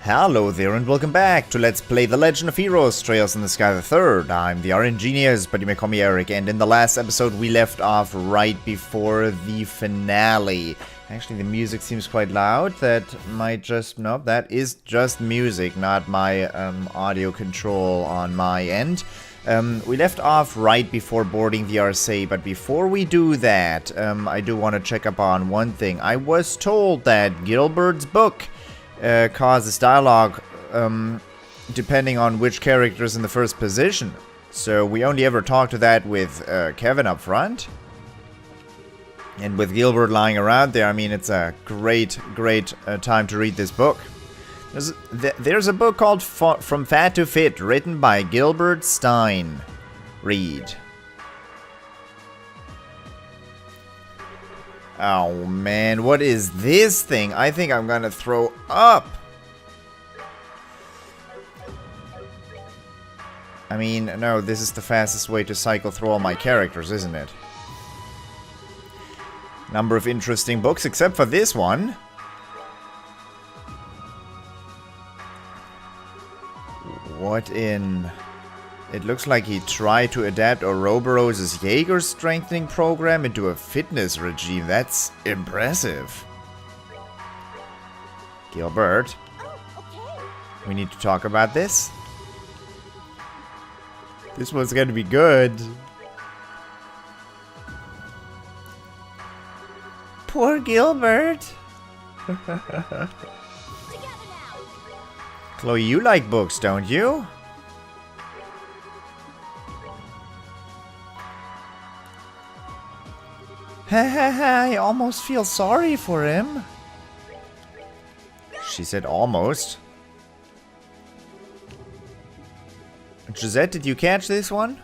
Hello there and welcome back to Let's Play The Legend of Heroes Trails in the Sky the Third. I'm the RNGenius, but you may call me Eric, and in the last episode we left off right before the finale. Actually, the music seems quite loud. That might just... Nope, that is just music, not my audio control on my end. We left off right before boarding the RSA, but before we do that, I do want to check up on one thing. I was told that Gilbert's book causes dialogue depending on which character is in the first position. So we only ever talked to that with Kevin up front. And with Gilbert lying around there, I mean, it's a great time to read this book. There's a book called From Fat to Fit, written by Gilbert Stein. Read. Oh man, what is this thing? I think I'm gonna throw up. I mean, no, this is the fastest way to cycle through all my characters, isn't it? Number of interesting books, except for this one. What in... It looks like he tried to adapt Ouroboros's Jaeger strengthening program into a fitness regime. That's impressive. Gilbert, we need to talk about this. This one's gonna be good. Poor Gilbert. Chloe, you like books, don't you? I almost feel sorry for him. She said almost. Gisette, did you catch this one?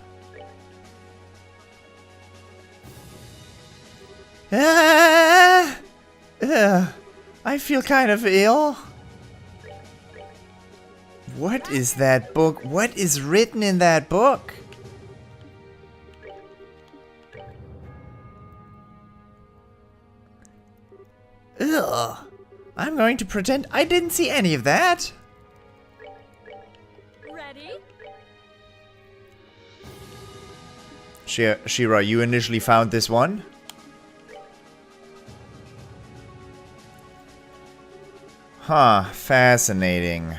I feel kind of ill. What is that book? What is written in that book? Ugh. I'm going to pretend I didn't see any of that. Ready? Shira, you initially found this one? Huh, fascinating.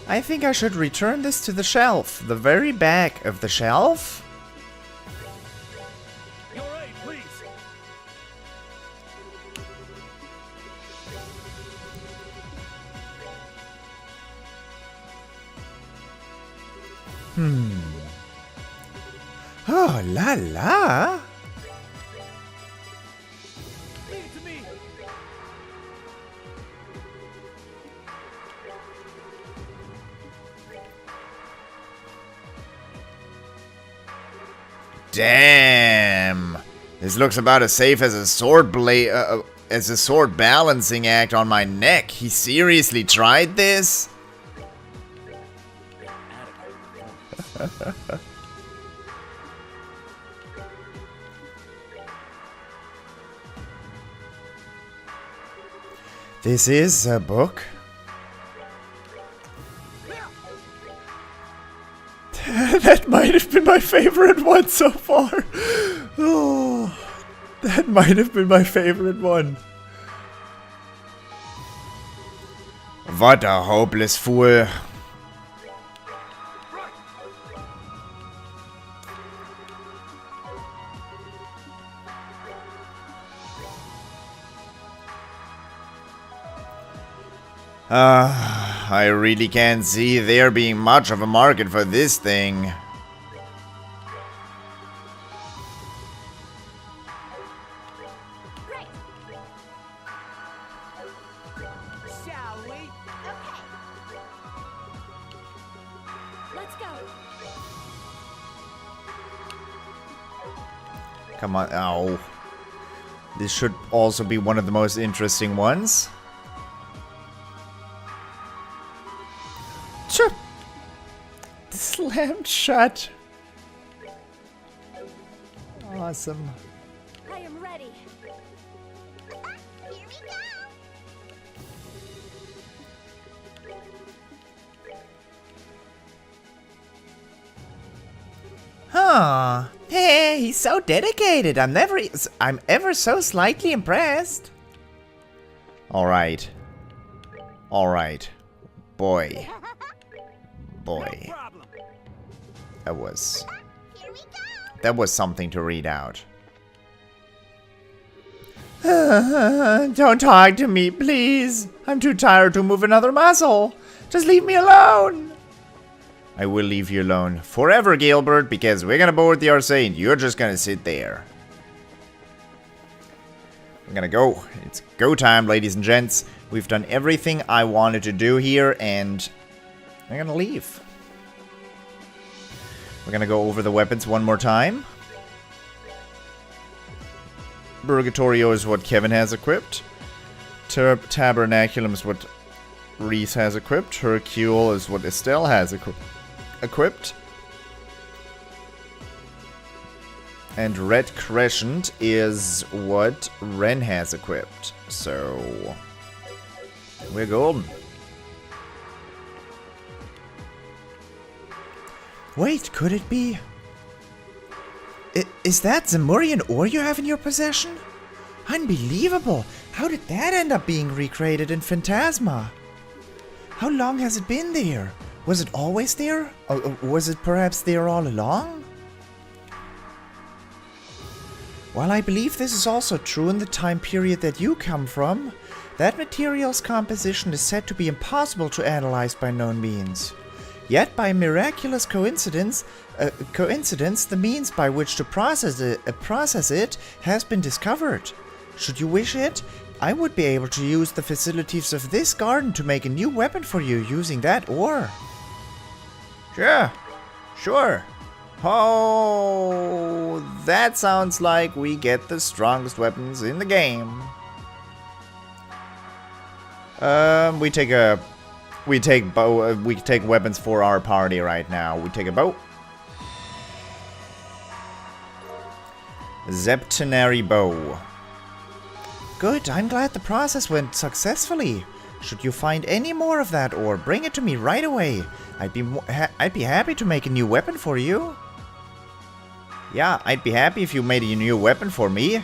I think I should return this to the shelf. The very back of the shelf? Your aid, please. Oh, la la. Leave it to me. Damn. This looks about as safe as a sword blade, as a sword balancing act on my neck. He seriously tried this? This is a book. That might have been my favorite one so far. Oh, that might have been my favorite one. What a hopeless fool. I really can't see there being much of a market for this thing. Great. Shall we? Okay. Let's go. Come on. Ow. This should also be one of the most interesting ones. Sure. Slammed shut. Awesome. I am ready. Here we go. Huh. Hey, he's so dedicated. I'm ever so slightly impressed. Alright. Alright. Boy. Boy. Problem. That was... Here we go. That was something to read out. Don't talk to me, please. I'm too tired to move another muscle. Just leave me alone. I will leave you alone forever, Gilbert, because we're gonna board the RC and you're just gonna sit there. We're gonna go. It's go time, ladies and gents. We've done everything I wanted to do here, and I'm gonna leave. We're gonna go over the weapons one more time. Purgatorio is what Kevin has equipped. Tabernaculum is what Reese has equipped. Hercule is what Estelle has equipped. And Red Crescent is what Ren has equipped. So we're golden. Wait, could it be? Is that Zemurian ore you have in your possession? Unbelievable! How did that end up being recreated in Phantasma? How long has it been there? Was it always there? Or was it perhaps there all along? While I believe this is also true in the time period that you come from, that material's composition is said to be impossible to analyze by known means. Yet, by miraculous coincidence, the means by which to process it has been discovered. Should you wish it, I would be able to use the facilities of this garden to make a new weapon for you using that ore. Sure. Oh, that sounds like we get the strongest weapons in the game. We take weapons for our party right now. We take a bow. Septenary bow. Good, I'm glad the process went successfully. Should you find any more of that ore, bring it to me right away. I'd be happy to make a new weapon for you. Yeah, I'd be happy if you made a new weapon for me.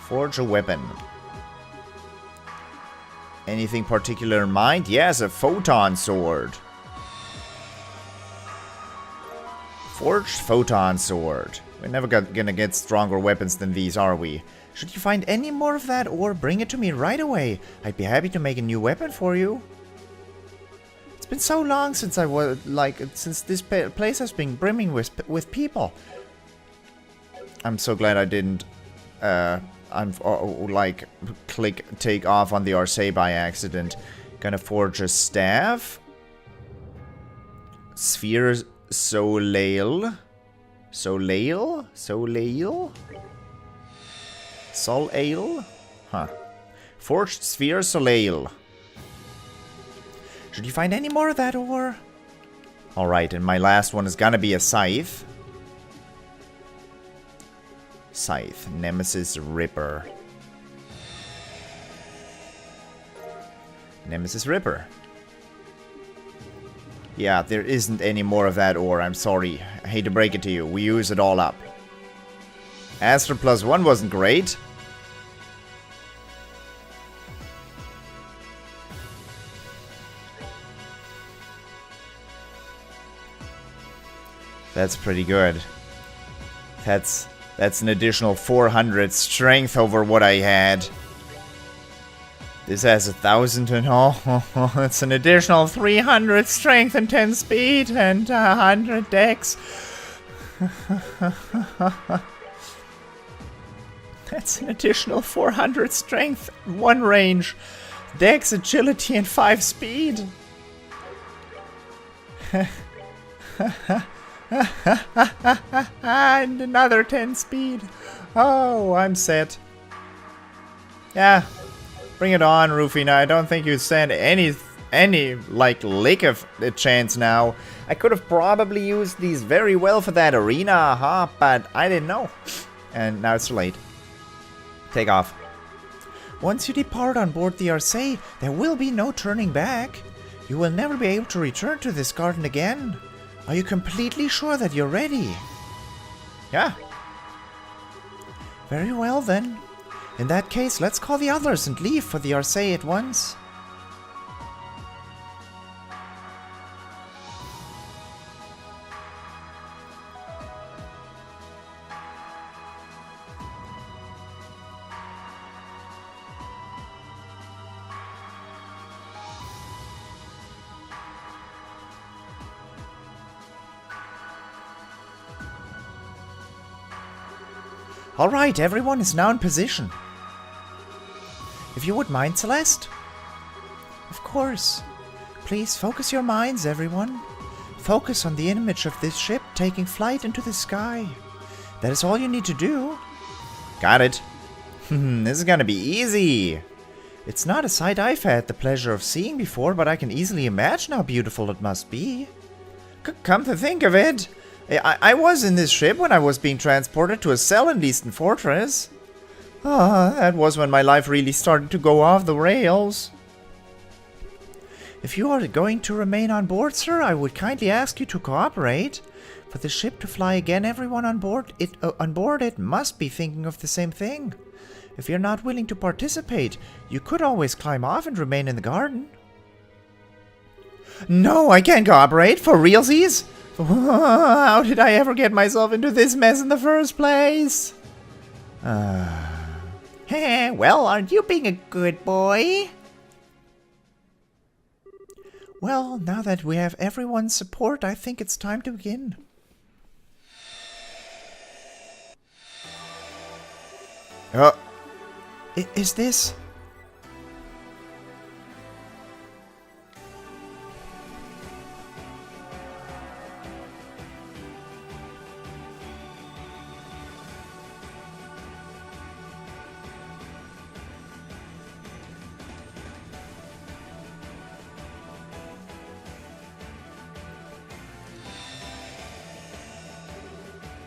Forge a weapon. Anything particular in mind? Yes, a photon sword. Forged photon sword. We're never gonna get stronger weapons than these, are we? Should you find any more of that ore, bring it to me right away. I'd be happy to make a new weapon for you. It's been so long since since this place has been brimming with people. I'm so glad I didn't, click take off on the RC by accident. Gonna forge a staff. Sphere Soleil. Soleil? Huh. Forged Sphere Soleil. Should you find any more of that ore? Alright, and my last one is gonna be a scythe. Scythe. Nemesis Ripper. Nemesis Ripper. Yeah, there isn't any more of that ore, I'm sorry. I hate to break it to you, we use it all up. Astro Plus 1 wasn't great. That's pretty good. That's an additional 400 strength over what I had. This has 1,000 and all. It's an additional 300 strength and 10 speed and 100 dex. That's an additional 400 strength, 1 range, dex, agility, and 5 speed. And another 10 speed. Oh, I'm set. Yeah, bring it on, Rufina. I don't think you stand any any, like, lick of a chance now. I could have probably used these very well for that arena, huh? But I didn't know. And now it's too late. Take off. Once you depart on board the Arcee, there will be no turning back. You will never be able to return to this garden again. Are you completely sure that you're ready? Yeah. Very well then. In that case, let's call the others and leave for the Arcee at once. Alright, everyone is now in position. If you would mind, Celeste? Of course. Please focus your minds, everyone. Focus on the image of this ship taking flight into the sky. That is all you need to do. Got it. This is gonna be easy. It's not a sight I've had the pleasure of seeing before, but I can easily imagine how beautiful it must be. Come to think of it, I was in this ship when I was being transported to a cell in Leaston Fortress. Ah, that was when my life really started to go off the rails. If you are going to remain on board, sir, I would kindly ask you to cooperate. For the ship to fly again, everyone on board it must be thinking of the same thing. If you're not willing to participate, you could always climb off and remain in the garden. No, I can't cooperate, for realsies. How did I ever get myself into this mess in the first place? Well, aren't you being a good boy? Well, now that we have everyone's support, I think it's time to begin. Is this...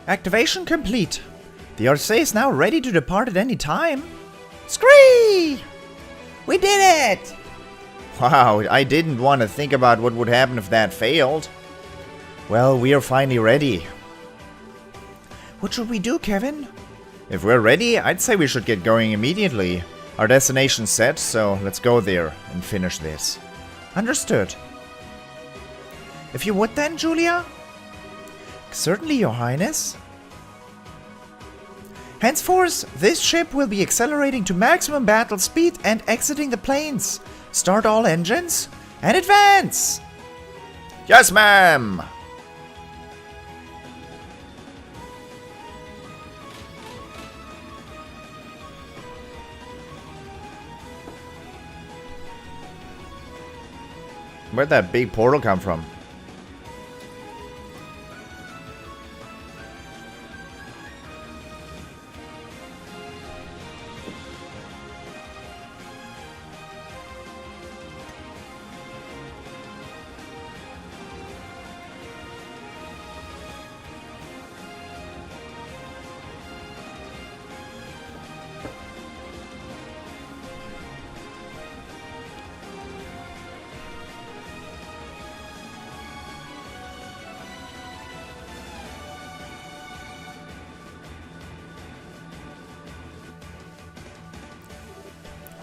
Activation complete. The Arcee is now ready to depart at any time. Scree! We did it! Wow, I didn't want to think about what would happen if that failed. Well, we are finally ready. What should we do, Kevin? If we're ready, I'd say we should get going immediately. Our destination's set, so let's go there and finish this. Understood. If you would then, Julia? Certainly, Your Highness. Henceforth, this ship will be accelerating to maximum battle speed and exiting the planes. Start all engines and advance! Yes, ma'am! Where'd that big portal come from?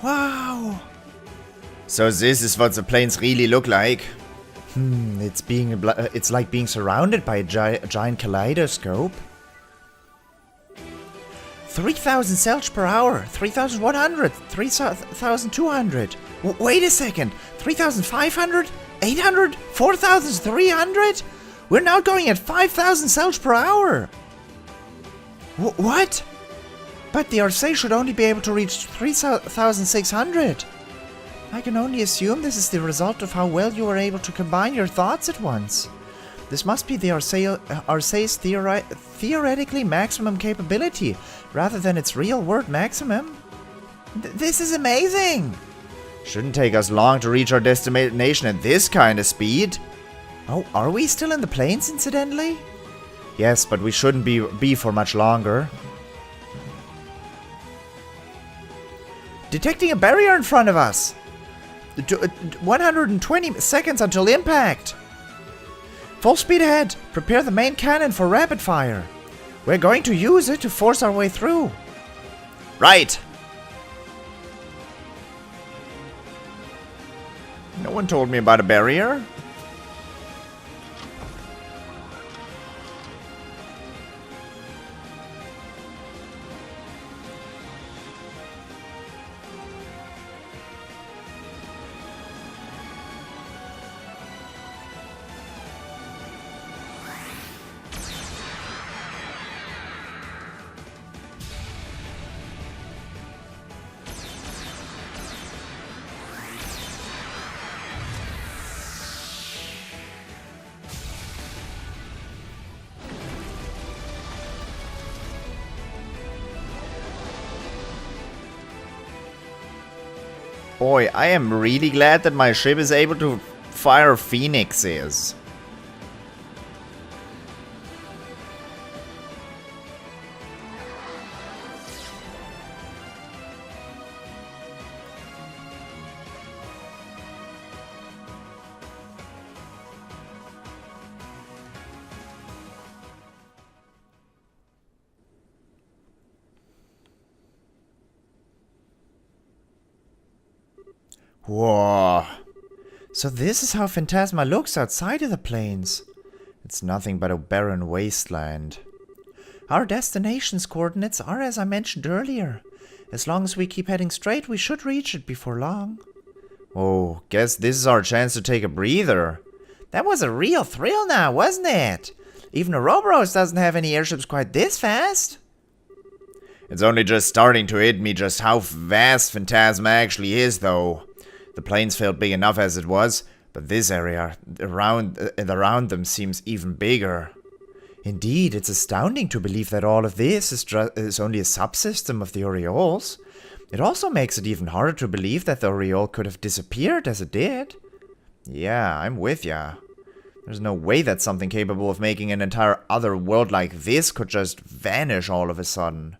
Wow! So this is what the planes really look like. It's like being surrounded by a giant kaleidoscope. 3,000 celch per hour, 3,100, 3,200. Wait a second, 3,500, 800, 4,300? We're now going at 5,000 celch per hour. What? But the Arcee should only be able to reach 3,600. I can only assume this is the result of how well you were able to combine your thoughts at once. This must be the Arcee's theoretically maximum capability, rather than its real-world maximum. This is amazing! Shouldn't take us long to reach our destination at this kind of speed. Oh, are we still in the plains, incidentally? Yes, but we shouldn't be for much longer. Detecting a barrier in front of us. 120 seconds until impact. Full speed ahead. Prepare the main cannon for rapid fire. We're going to use it to force our way through. Right. No one told me about a barrier. Boy, I am really glad that my ship is able to fire phoenixes. Whoa. So this is how Phantasma looks outside of the plains. It's nothing but a barren wasteland. Our destination's coordinates are as I mentioned earlier. As long as we keep heading straight, we should reach it before long. Oh, guess this is our chance to take a breather. That was a real thrill now, wasn't it? Even Ouroboros doesn't have any airships quite this fast. It's only just starting to hit me just how vast Phantasma actually is, though. The plains felt big enough as it was, but this area around them seems even bigger. Indeed, it's astounding to believe that all of this is only a subsystem of the Orioles. It also makes it even harder to believe that the Oriole could have disappeared as it did. Yeah, I'm with ya. There's no way that something capable of making an entire other world like this could just vanish all of a sudden.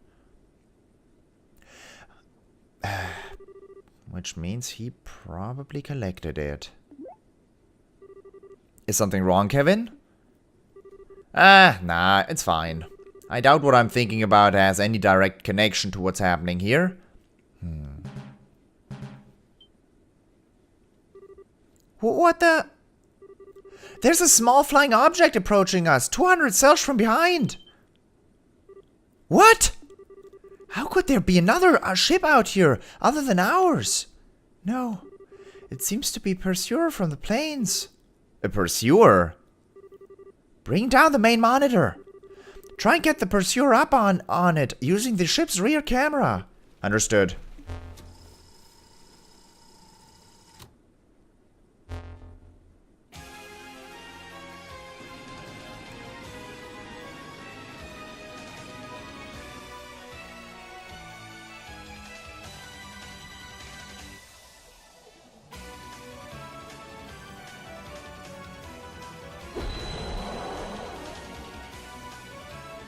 Which means he probably collected it. Is something wrong, Kevin? Nah, it's fine. I doubt what I'm thinking about has any direct connection to what's happening here. What the? There's a small flying object approaching us, 200 cells from behind. What? How could there be another ship out here other than ours? No, it seems to be Pursuer from the plains. A Pursuer? Bring down the main monitor. Try and get the Pursuer up on it using the ship's rear camera. Understood.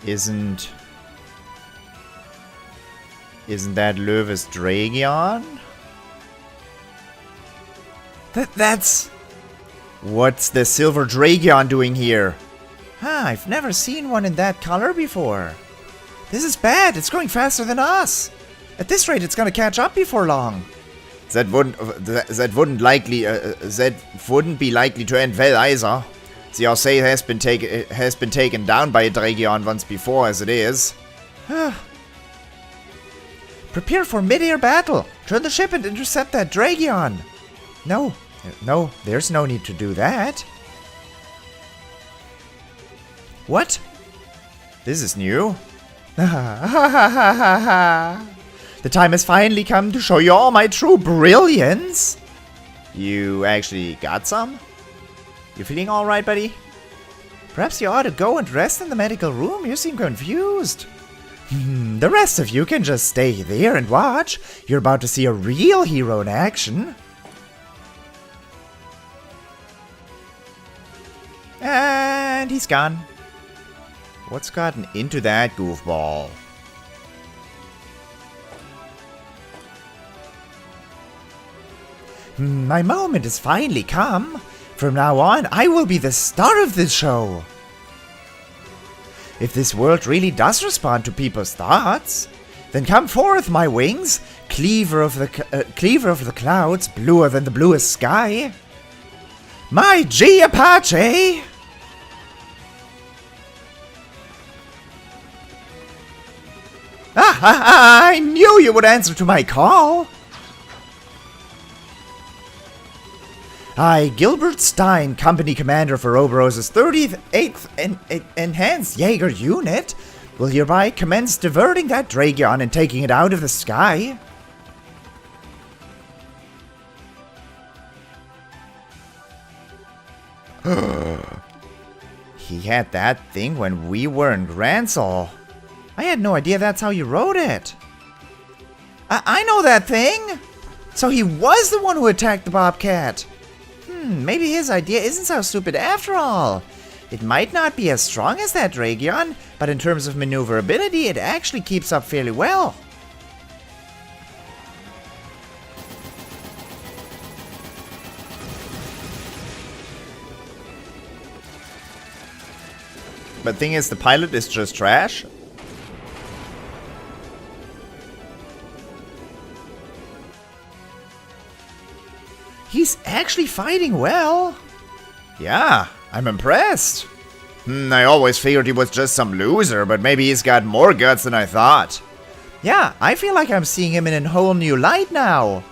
Isn't that Löwe's Dragion? That's... What's the silver Dragion doing here? I've never seen one in that color before. This is bad. It's growing faster than us. At this rate, it's gonna catch up before long. That wouldn't be likely to end well either. The Orsay has been taken down by a Dragion once before, as it is. Prepare for mid-air battle. Turn the ship and intercept that Dragion. No, there's no need to do that. What? This is new. The time has finally come to show you all my true brilliance. You actually got some? You feeling alright, buddy? Perhaps you ought to go and rest in the medical room. You seem confused. The rest of you can just stay there and watch. You're about to see a real hero in action. And he's gone. What's gotten into that goofball? My moment has finally come. From now on, I will be the star of this show. If this world really does respond to people's thoughts, then come forth, my wings, cleaver of the clouds, bluer than the bluest sky. My G Apache! I knew you would answer to my call! I, Gilbert Stein, Company Commander for Oberose's 38th Enhanced Jaeger Unit, will hereby commence diverting that Dragon and taking it out of the sky. He had that thing when we were in Gransel. I had no idea that's how you wrote it. I know that thing! So he was the one who attacked the Bobcat. Maybe his idea isn't so stupid after all. It might not be as strong as that Dragon, but in terms of maneuverability, it actually keeps up fairly well. But thing is, the pilot is just trash. He's actually fighting well. Yeah, I'm impressed. I always figured he was just some loser, but maybe he's got more guts than I thought. Yeah, I feel like I'm seeing him in a whole new light now.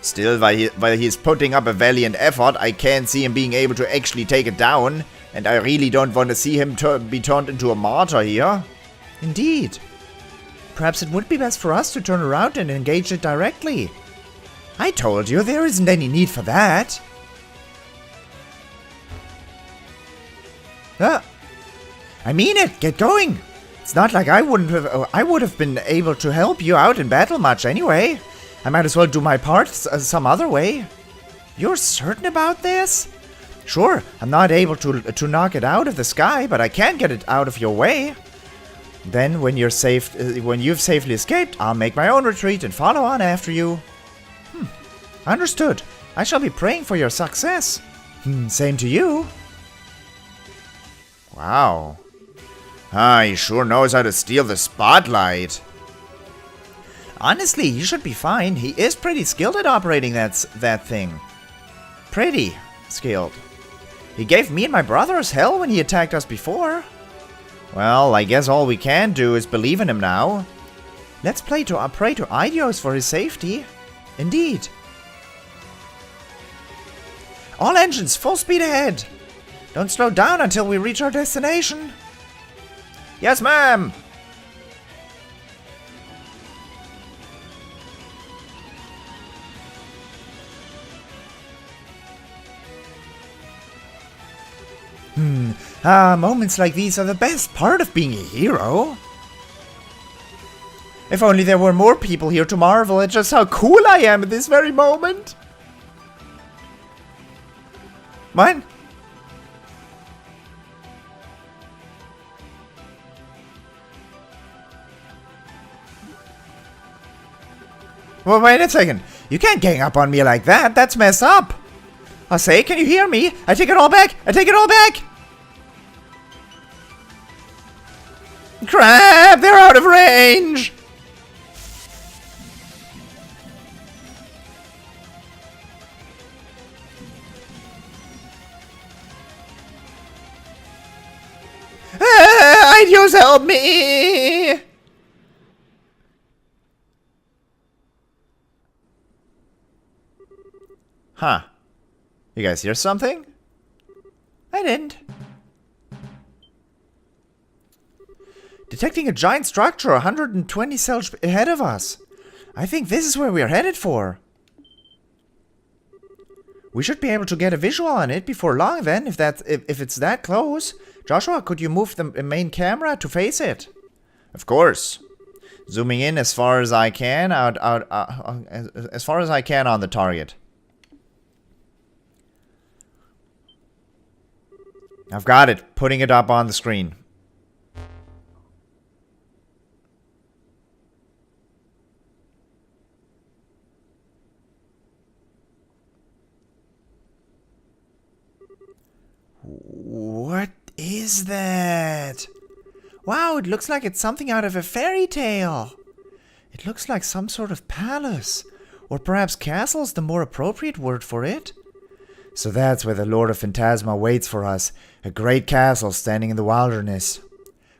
Still, while he's putting up a valiant effort, I can't see him being able to actually take it down, and I really don't want to see him be turned into a martyr here. Indeed. Perhaps it would be best for us to turn around and engage it directly. I told you, there isn't any need for that. I mean it, get going. It's not like I would have been able to help you out in battle much anyway. I might as well do my part some other way. You're certain about this? Sure, I'm not able to knock it out of the sky, but I can get it out of your way. Then, when you've safely escaped, I'll make my own retreat and follow on after you. Understood. I shall be praying for your success. Same to you. Wow. He sure knows how to steal the spotlight. Honestly, he should be fine. He is pretty skilled at operating that thing. Pretty skilled. He gave me and my brothers hell when he attacked us before. Well, I guess all we can do is believe in him now. Let's pray to Idios for his safety. Indeed. All engines, full speed ahead! Don't slow down until we reach our destination. Yes, ma'am! Moments like these are the best part of being a hero. If only there were more people here to marvel at just how cool I am at this very moment. Mine? Well, wait a second. You can't gang up on me like that. That's messed up. I say, can you hear me? I take it all back. I take it all back. Crap, they're out of range. Idios, help me! Huh. You guys hear something? I didn't. Detecting a giant structure 120 cells ahead of us. I think this is where we are headed for. We should be able to get a visual on it before long then, if it's that close. Joshua, could you move the main camera to face it? Of course. Zooming in as far as I can, as far as I can on the target. I've got it. Putting it up on the screen. What is that? Wow, it looks like it's something out of a fairy tale. It looks like some sort of palace. Or perhaps castle's the more appropriate word for it. So that's where the Lord of Phantasma waits for us. A great castle standing in the wilderness.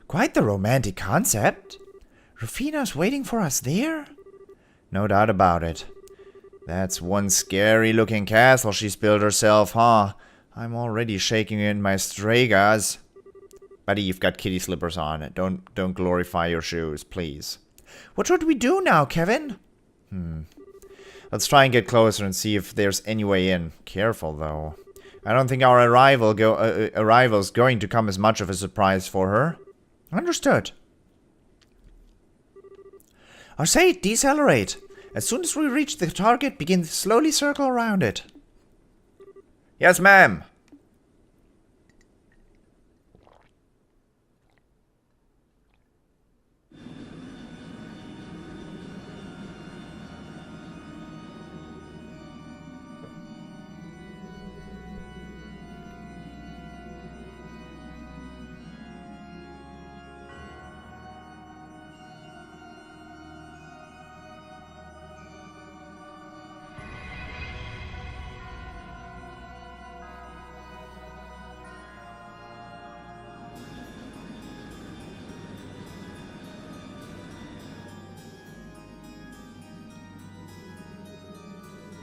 Quite the romantic concept. Rufina's waiting for us there? No doubt about it. That's one scary looking castle she's built herself, huh? I'm already shaking in my stragas. Buddy, you've got kitty slippers on. Don't glorify your shoes, please. What should we do now, Kevin? Let's try and get closer and see if there's any way in. Careful, though. I don't think our arrival's going to come as much of a surprise for her. Understood. I say decelerate. As soon as we reach the target, begin to slowly circle around it. Yes, ma'am.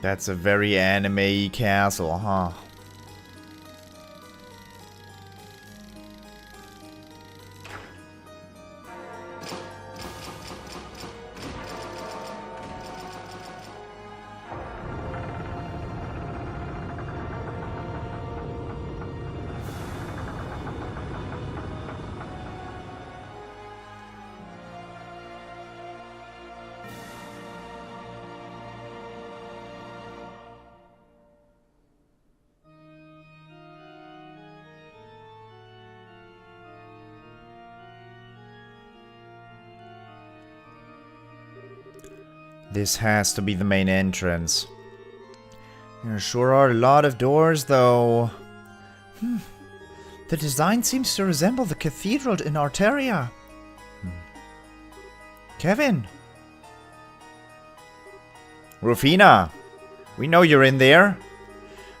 That's a very anime castle, huh? This has to be the main entrance. There sure are a lot of doors, though. The design seems to resemble the cathedral in Arteria. Kevin? Rufina, we know you're in there.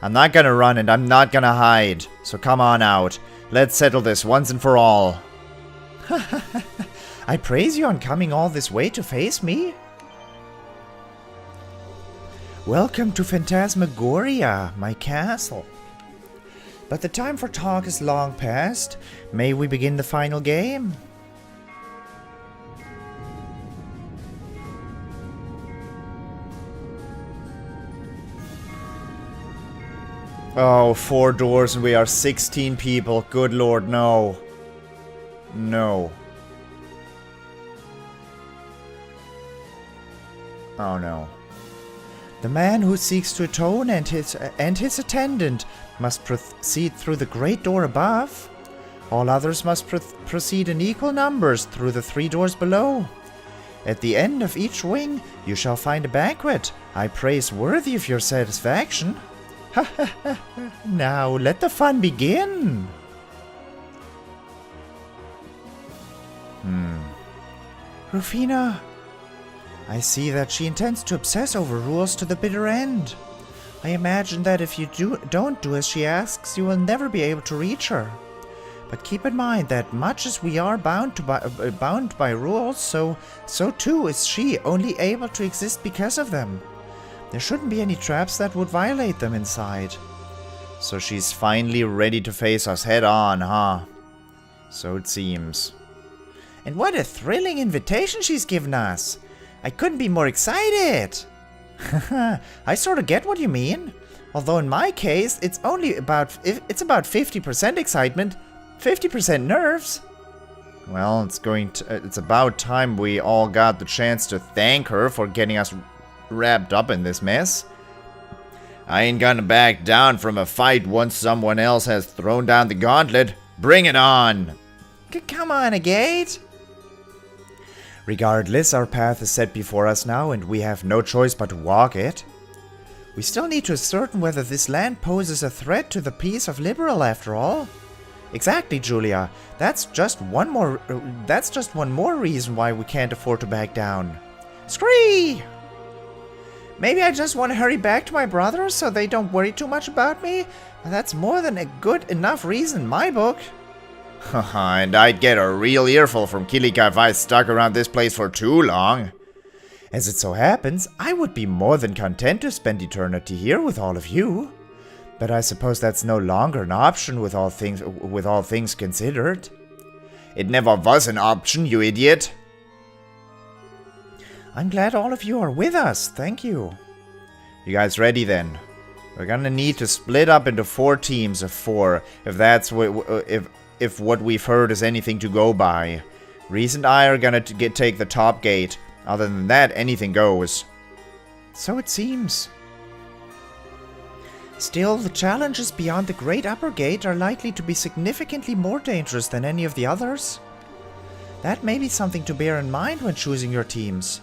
I'm not gonna run and I'm not gonna hide. So come on out. Let's settle this once and for all. I praise you on coming all this way to face me. Welcome to Phantasmagoria, my castle. But the time for talk is long past. May we begin the final game? Oh, 4 doors and we are 16 people. Good lord, no. No. Oh no. The man who seeks to atone and his attendant must proceed through the great door above. All others must proceed in equal numbers through the 3 doors below. At the end of each wing, you shall find a banquet, I praise worthy of your satisfaction. Now, let the fun begin. Rufina, I see that she intends to obsess over rules to the bitter end. I imagine that if you don't do as she asks, you will never be able to reach her. But keep in mind that much as we are bound by rules, so too is she, only able to exist because of them. There shouldn't be any traps that would violate them inside. So she's finally ready to face us head on, huh? So it seems. And what a thrilling invitation she's given us! I couldn't be more excited! I sort of get what you mean. Although in my case, it's about 50% excitement, 50% nerves. Well, it's about time we all got the chance to thank her for getting us wrapped up in this mess. I ain't gonna back down from a fight once someone else has thrown down the gauntlet. Bring it on! Come on, Agate! Regardless, our path is set before us now, and we have no choice but to walk it. We still need to ascertain whether this land poses a threat to the peace of Liberal after all. Exactly, Julia. That's just one more reason why we can't afford to back down. Scree! Maybe I just want to hurry back to my brothers so they don't worry too much about me. That's more than a good enough reason in my book. Haha, and I'd get a real earful from Kilika if I stuck around this place for too long. As it so happens, I would be more than content to spend eternity here with all of you. But I suppose that's no longer an option with all things considered. It never was an option, you idiot. I'm glad all of you are with us, thank you. You guys ready then? We're gonna need to split up into 4 teams of 4, if that's if what we've heard is anything to go by. Reese and I are gonna take the top gate. Other than that, anything goes. So it seems. Still, the challenges beyond the Great Upper Gate are likely to be significantly more dangerous than any of the others. That may be something to bear in mind when choosing your teams.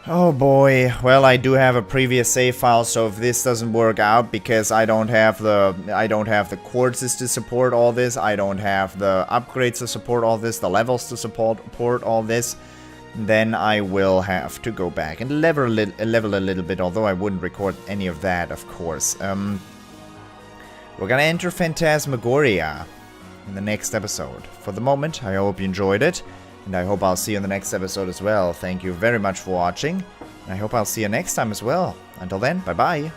Oh boy, well, I do have a previous save file, so if this doesn't work out because I don't have the quartzes to support all this, I don't have the upgrades to support all this, the levels to support all this, then I will have to go back and level a little bit, although I wouldn't record any of that, of course. We're gonna enter Phantasmagoria in the next episode. For the moment, I hope you enjoyed it. And I hope I'll see you in the next episode as well. Thank you very much for watching. And I hope I'll see you next time as well. Until then, bye-bye.